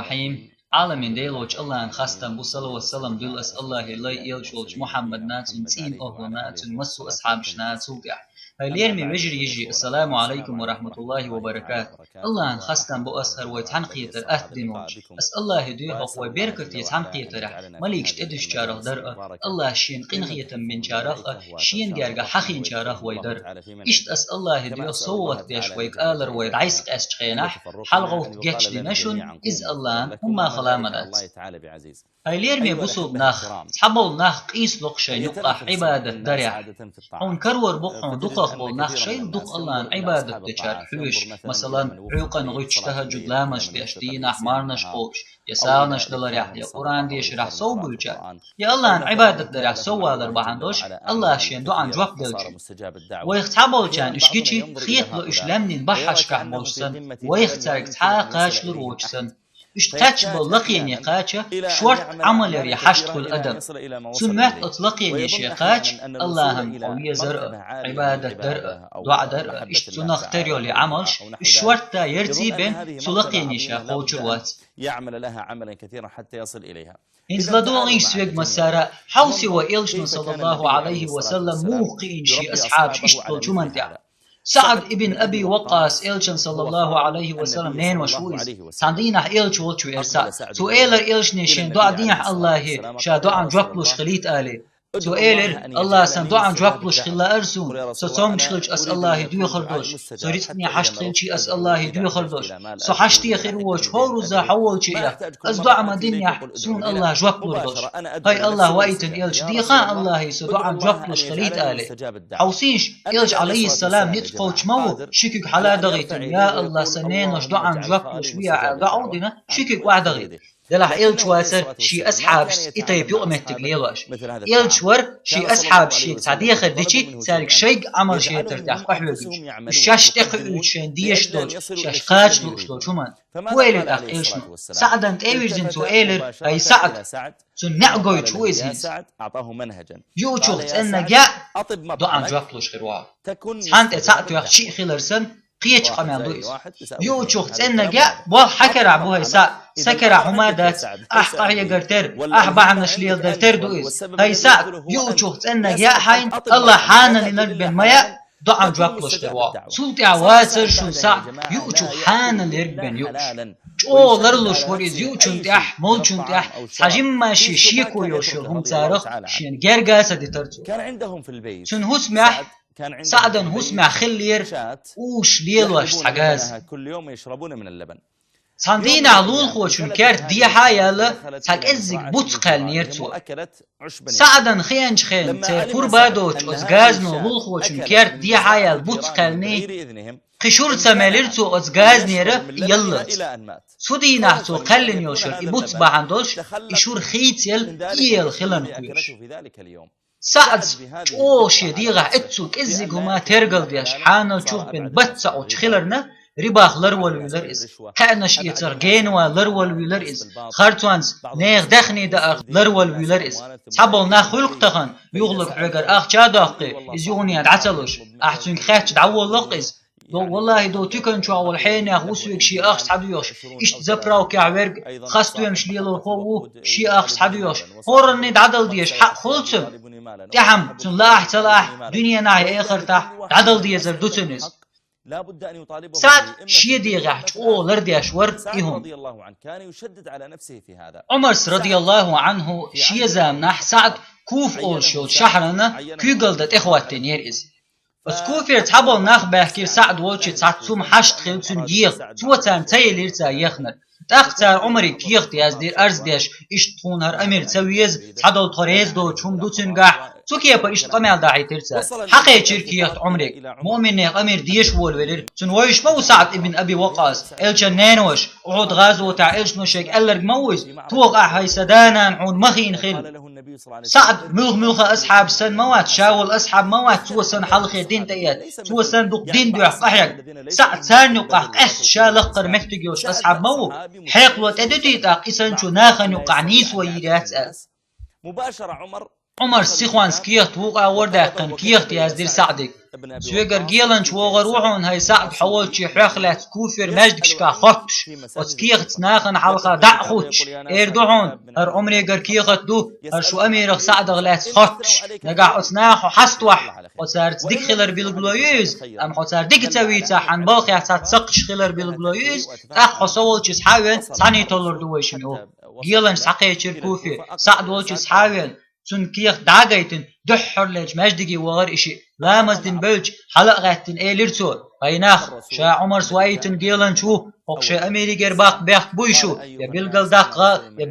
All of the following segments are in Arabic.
الرحيم عالمين ديلوش الله ان خستم بصلى والسلام دول اس الله لا يلشولش محمد ناتون تين أهل ناتون مسو أصحابش ناتون هليرمي وجري يجي السلام عليكم ورحمة الله وبركاته الله ان خستم بو أسهر ويتحنقيتر أهدنوش أس الله يدويق وبركة يتحنقيتر مليكش تدش جارخ درقه الله شين قنغية من جارخ شين جارغ حقين جارخ ويدر إشت أس الله يدويق صوت ديش ويك آلر ويدعيسق أسجخينح حلغوت جيتش لنشون إز الله هما خلامنات هليرمي بصوب ناخ تحبول ناخ قيس لقشي نقح عبادة درع عون كرور بقعون دقق بول ناخ شي دق الله عبادة دجار حوش مثلا عوقا غيتش تهجد لامش ديشتين أحمارنش قوش يسالنش دلريح يا قرآن ديش رح صوب بلجار يا الله عبادة درع سوى دربعندوش الله شين دعان جواب دلجي ويختحبول جان اشكيشي خيط لو اشلامنين بحش كحبولسن ويختارك تحاقاش لروجسن اشتاتش بلقيني قاتش شورت عمل ري حشت الأدب سمعت اطلقيني شيقاتش اللهم قوية زرق عبادة درق دعاء درق اشتنختريو لعملش الشورت يرتي بين سلقيني شاقوش الوات يعمل لها عملا كثيرا حتى يصل إليها إنزلدو إيسويق مسارة حوسي وإلشن صلى الله عليه وسلم موقين شي أصحاب اشتبل جمانتع سعد ابن أبي وقاص إلشن صلى الله عليه وسلم نين وشويز ساندينح إلش وچو إرسا تو إيلر إلش نشين دعا دينح الله شا دعا جوكلوش خليت آلي تو إيلر الله سن دعا جوكلوش خلا أرسون سو توم شلج أس الله دوي خردوش سو ريتني حشت خلشي أس الله دوي خردوش سو حشتي خير وش هوروزا حول شيئا أس دعا ما دينيح سون الله جوكلوش هاي الله وايتن إلش ديخا الله سو دعا جوكلوش خليت آلي حوسينش إلش عليه السلام نتقوش مو شكك حلا دغيتن يا الله سنينش دعا جوكلوش بيا دعودنا شكك واحد دغيت دلح إلش واسر شي أصحاب إطيب يؤمت تقليلوش إلش ور شي أصحاب شي تعدي خدتشي سالك شيء عمل شيء ترتاح قحوة الشاش تقعد شين ديش دوج شاش قاش لوش دوج همان ويل الأخ إلشنا سعدا تأويرزن تو إيلر أي سعد سنعقوي شويزيز أعطاه منهجا يوشوخت أن جاء دعان جوكلوش خيروا هانت أتعطي وقت شيء خيلرسن قيتش قمال دويس يوشوخت أن جاء بوال حكر عبوها سكر حمادات أحقر يقرتر أحبع نشليل درتر دويس هاي سعد يوشوخت أن جاء حين الله حانا لنربين ميا دعان جوكلوش خيروا سلطي عواسر شو سعد يوشوخ حانا لنربين يوش او لرلوش وريز يوچون تاح مولچون تاح حجم ماشي شيكو يوشل هم تارخ شين جرجاسة دي ترتو كان عندهم في البيت شن هسمع سعدا هسمع خلير وش ليلوش حجاز كل يوم يشربون من اللبن صندين علول خوشون كارت دي حايا تاك ازيك بوتقال نيرتو سعدا خيانج خين تيرفور بادوش ازغازنو لول خوشون كارت دي حايا بوتقال ني قشور سماليرتو ازغاز نيره يلت سودي نحتو قلن يوشر يبوت باهندوش يشور خيتيل يل خلن قويش سعد چوش يديغا اتسوك ازيق هما ترقل دياش حانا چوخ بين بطسا او چخلرنا رباخ لرول ويلر إز كأنش يترجينوا لرول ويلر إز خارتوانز نيغ دخني داخ لرول ويلر إز تحبل ناخلق تخن يغلق عقر أخ جادقي إز يغني عتلوش أحسن خاتش دعوة لق إز دو والله دو تكن شو أول حين يغوسوك شي أخ تحديوش إشت زبراو كعورق خاستو يمش ليلو الخوو شي أخ تحديوش هورن عدل ديش حق خلصم تحم سن لا احتلاح دنيا ناهي آخر تح عدل دي زردوتنز لابد أن يطالبه سعد شيدي غاحت او لردياش ورد إيهم رضي الله عنه كان يشدد على نفسه في هذا عمر رضي الله عنه شيزام نح سعد كوف أول شول شحرنا كيقلدت إخواتين يرئز بس كوفير تحبل ناخ بحكير سعد ووشي تعتصوم حشت خلتون يغ توتان تايلير تا يخنر تاختار عمري كيغ دياز دير أرز ديش إشتفون هر أمير تسويز تحدل طريز دو چوم دو تنقاح توكيه با إشت قمال داعي ترسا حقي چركيغ عمري مؤمن نيغ أمير ديش والولر تنويش مو سعد ابن أبي وقاص إلشان نانوش وعود غازو تاع إلش نوشيك ألرق موز توقع هاي سدانا عون مخين خل سعد ملخ أصحاب سن موات شاول أصحاب موات سوى سن حلقي دين تأيات سوى سن دوق دين دوح قحيق سعد سان يقع قحس شالقر مكتقيوش أصحاب مو حيق لو تددي تاق إسان شو ناخن يقع نيس ويريات مباشرة عمر عمر سيخوانس كيخت وقع ورداقن كيخت يازدير سعدك سويقر جيلان شوغر وحون هاي سعد حول شي حرخلات كوفر مجدك شكا خطش وتكيخ تناخن حلقة دعخوش ايردوحون هر عمري قر كيخت دو هر شو اميرخ سعد غلات خطش نقع اتناخو حستوح وصارت ديك خلر بالقلويز ام حصار ديك تاويتا حن باقي حتى تسقش خلر بالقلويز تاخ حصول چيز حاول ثاني تولر دويشنو جيلان ساقي كوفي سعد والچيز حاول سن كيخ داغيتن دحر لج مجدگي وغر اشي لا مزدن بلج حلق غاتن ايلرتو بيناخ شا عمر سوايتن جيلان شو وقشا اميري جرباق بيخ بويشو يا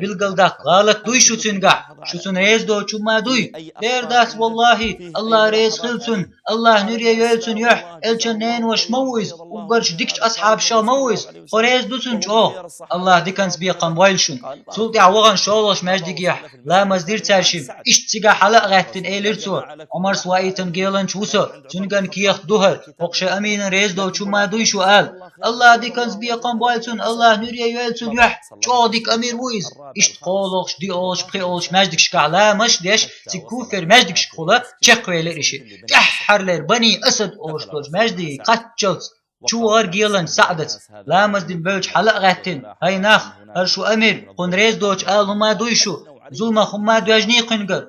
بلغل داق غالط دويشو تنقع شو سن ريز دو شو ما دوي دير داس والله الله ريز خلسن الله نريا يلسن يح الچن نين وش مويز وقرش ديكش اصحاب شا مويز خريز دوسن شو الله ديكنس بيقام وايلشن سلطي عوغن شولش مجدگي لا مزدير ترشم اش تيغا حلق غاتن ايلرتو عمر سوايتن جيلان شوسو تنقن كيخ دوهر وقشا امين ريز دو شو ما دوي شو قال الله ديكنس بيقام وايلسن الله نريا يلسن يح شو ديك امير ويز اشت قولوش دي اولش بخي اولش مجدك شكعلا مش ديش تكوفر مجدك شكولا تشقويلر اشي تحرلر بني اسد اولش دوش مجدي قتشلت شو غار جيلان سعدت لا مزدن بلج حلق غاتن هاي ناخ هرشو امير قن ريز دوش قال هما دويشو زولما خما دوجني قنقر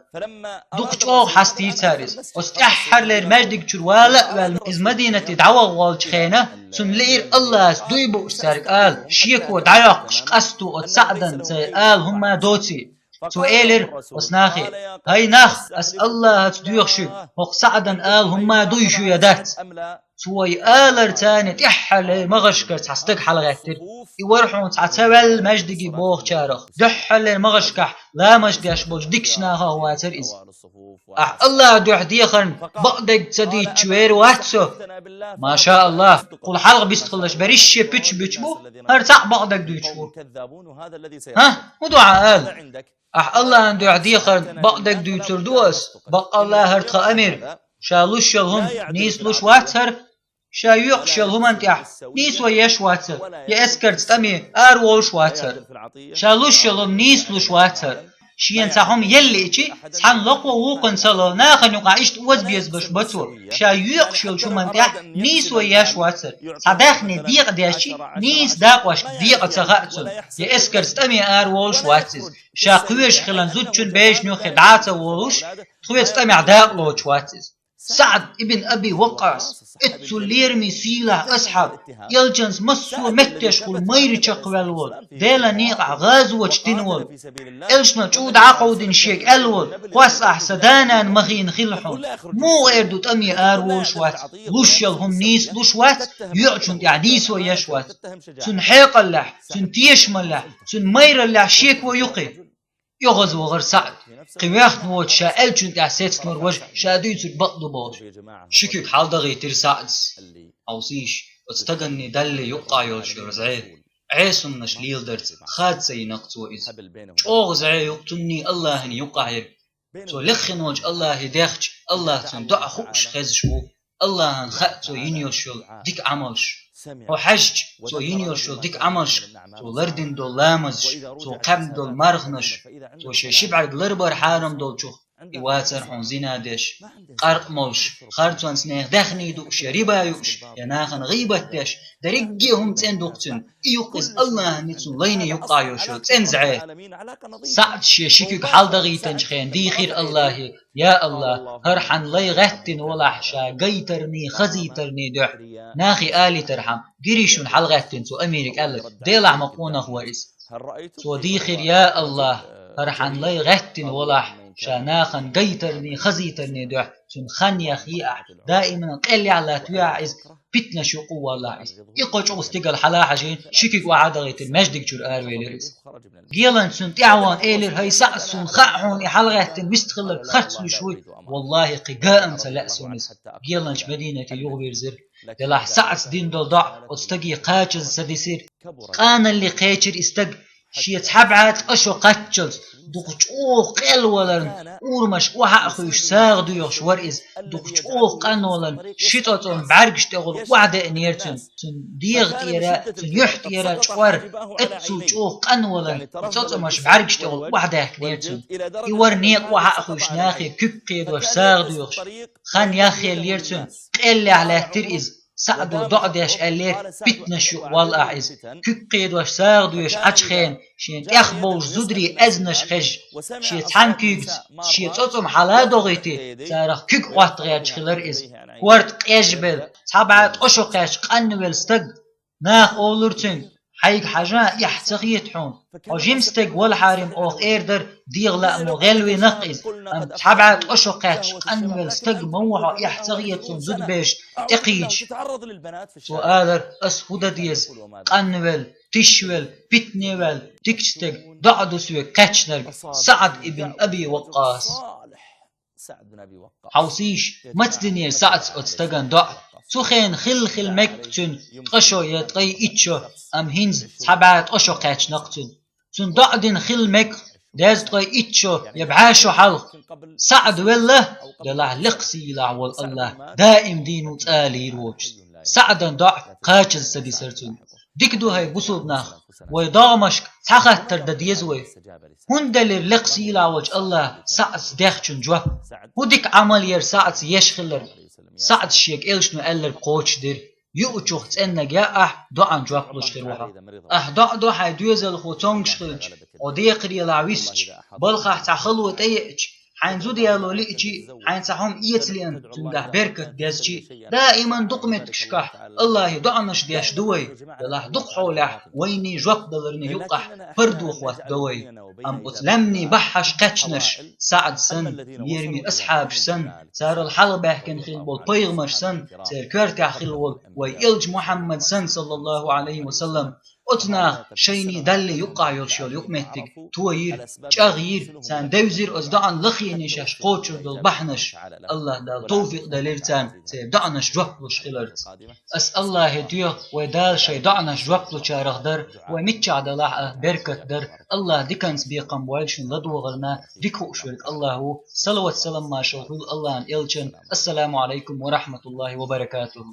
دوقش اوغ حستير تاريز واستحر لير مجدك شروالا والإز مدينة دعوة والج خينة سن لير الله دويبو سارك قال شيكو دعيقش قستو وتسعدن تي قال هما دوتي تو ايلر وسناخي هاي ناخ اس الله تدويخشو وق سعدن قال هما دويشو يدات سوي آلر تاني تحل مغشكر تحستق حلقاتر يورحون تعتبل مجدقي بوخ شارخ دحل مغشكح لا مجدش بوش ديكشناها واتر إز الله دوح ديخن بقدق تدي شوير واتسو ما شاء الله قول حلق بيستخلش بريش بيتش بو هرتع بقدق دويتشو ها ودعا قال الله دوح ديخن بقدق دويتر دوس بق الله هرتخ أمير شالوش شلهم نيسلوش واتر شايوق شلهم انتح نيس ويش واتر يأسكر تستمي أروش واتر شالوش شلهم نيسلوش واتر شين تاهم يلي إيشي سحن لقوا ووقن سلو ناخن يقعيشت وز بيزبش بطو شايوق شلهم انتح نيس ويش واتر صداخني ديق ديشي نيس داقوش ديق تغاقتو يأسكر تستمي أروش واتر شاقوش خلان زوتشن بيش نوخي دعاتا ووش تخوي تستمي عداق واتر سعد ابن أبي وقاص اتسو ليرمي سيلا أصحاب يلجنس مسو متشخل ميري چقوالول ديلا نيقع غازو وچتنول إلشنا چود عقودن شيك ألول قواس أحسدانا مخين خلحون مو اردو تأمي آرول شوات لوشيل هم نيس لوشوات يعجن تعديس ويشوات سن حيق الله سن تيشم الله سن مير الله شيك ويقي يغز وغر سعد قياخ نوت شاء الجن تعسيت نور وجه شاديت البطل باش شكك حال دغي ترسعدس أوسيش استغني دل يقع يوش رزعيه عيسن نشليل درت خاد سينقتو إز شوغ زعي يقتني الله هن يقع سو لخن وجه الله داخش الله تندع خوش خزشو الله هن خاتو ينيوشل ديك عملش وحجج تو ينيوشل ديك عملش تو لردن دول لامزش تو قبل دول مرغنش تو شبعك لربر حارم دول شوخ يواتر حون زينادش قرق موش خارتوان سنيخ دخني دوش ريبا يوش يناخن غيبتش درقيهم تندوقتن يوقز الله نتسو لين يقع يوشل تنزعي سعد شيكيك حال دغيتن خين دي خير الله يا الله هرحن لي غهتن ولحشا قيترني خزيترني دح ناخي آلي ترحم قريشون حال غهتن تو أميرك قالك ديلع مقونة خوارس تو دي خير يا الله هرحن لي غهتن ولح شاناخن قيترني خزيترني دح سن خن يخيع دائما قلي على توعز فتنة شو قوة الله عز يقوش استقل حلاحة جين شكك وعدغيت المجدك جر آرويلرز جيلان سن تعوان إيلر هاي سعس سن خاحون إحلغيت مستخلق خرسل شوي والله قيقاء سلأسونس جيلان مدينة يغبير زر دلح سعس دين دول ضع استقي قاچز سديسير قانا اللي قاچر استق شي تحبعت أشو قتشل دوقش أوه قل ولن أورمش وها أخوش ساغدو يخش ورئز دوقش أوه قن ولن شيطاتون بعرقش تغل وعدة نيرتن تن ديغ تيرا تن يح تيرا شوار اتسو أوه قن ولن تاتو مش بعرقش تغل وعدة نيرتن يور نيق وها أخوش ناخي كيب قيدوش ساغدو يخش خان ياخي ليرتن قل على ترئز سعدو دعدش ألير بتنشو والأعز كقيد وش ساغدوش عجخين شين تأخبوش زدري أزنش خج شي تحنكيكت شي تطم حلا دغيتي سارخ كيك قوات غيرش خلر إز ورد قيجبل تابعت أشوقاش قنول ستق ناخ أولورتن حيك حاجة يحتغيت حون أو جيمستيق والحارم أوخ إيردر ديغ لا مغلوي نقيز أم تحبعت أشوقاتش قنول ستق موحو يحتغيت زد بيش إقيج وآذر أسفودة ديز قنول تشول بيتنول تكشتق دعدو سوى كاتشنر سعد ابن أبي وقاص حوسيش متدنير سعد أتستغن دع سوخين خل مكتن قشو يتقي إتشو أم هنز تحبعت أشو قاتش نقتن سن دعدن خل مك داز تقي إتشو يبعاشو حلق سعد والله دلع لقسي لعوال الله دائم دينو تالي روش سعدا دع قاتش السدي سرتن ديكدو هاي بصوب ناخ ويضامشك تحقت تردد يزوي هندلر لقسي لعوج الله سعد داخشن جوا هديك عمل ير سعد يشخلر سعد شيك إلشنو ألر قوش دير يؤجوخ تأنا جاء دعان جواب لشخروها دع دو حي دوزل خوتونج شخلج وديق ريلاويسج بلخح تخلو تيئج حين زود يالو ليجي حين سحوم إيتلين تنده بركة دازجي دائما دقمت كشكح الله دعنش ديش دوي دلح دق حولح ويني جواب دلرني يقح فردو خوات دوي أم أتلمني بحش قتشنش سعد سن يرمي أصحاب سن سار الحلبة كان خلبول بيغمش سن سار كركع خلبول ويلج محمد سن صلى الله عليه وسلم أتنا شيني دل يقع يرشيل يقمتك توير تغيير سان دوزير أزدعن لخينيش قوتشر دل بحنش الله دال توفيق دليرتان سيدعنش جوكلش خلرت أس الله هديه ودال شي دعنش جوكلش رغدر ومتشع دلع بركة در الله ديكنس بيقم والشن لدو غرنا ديكو شرك الله صلوات سلام ما شوهول الله ان إلشن السلام عليكم ورحمة الله وبركاته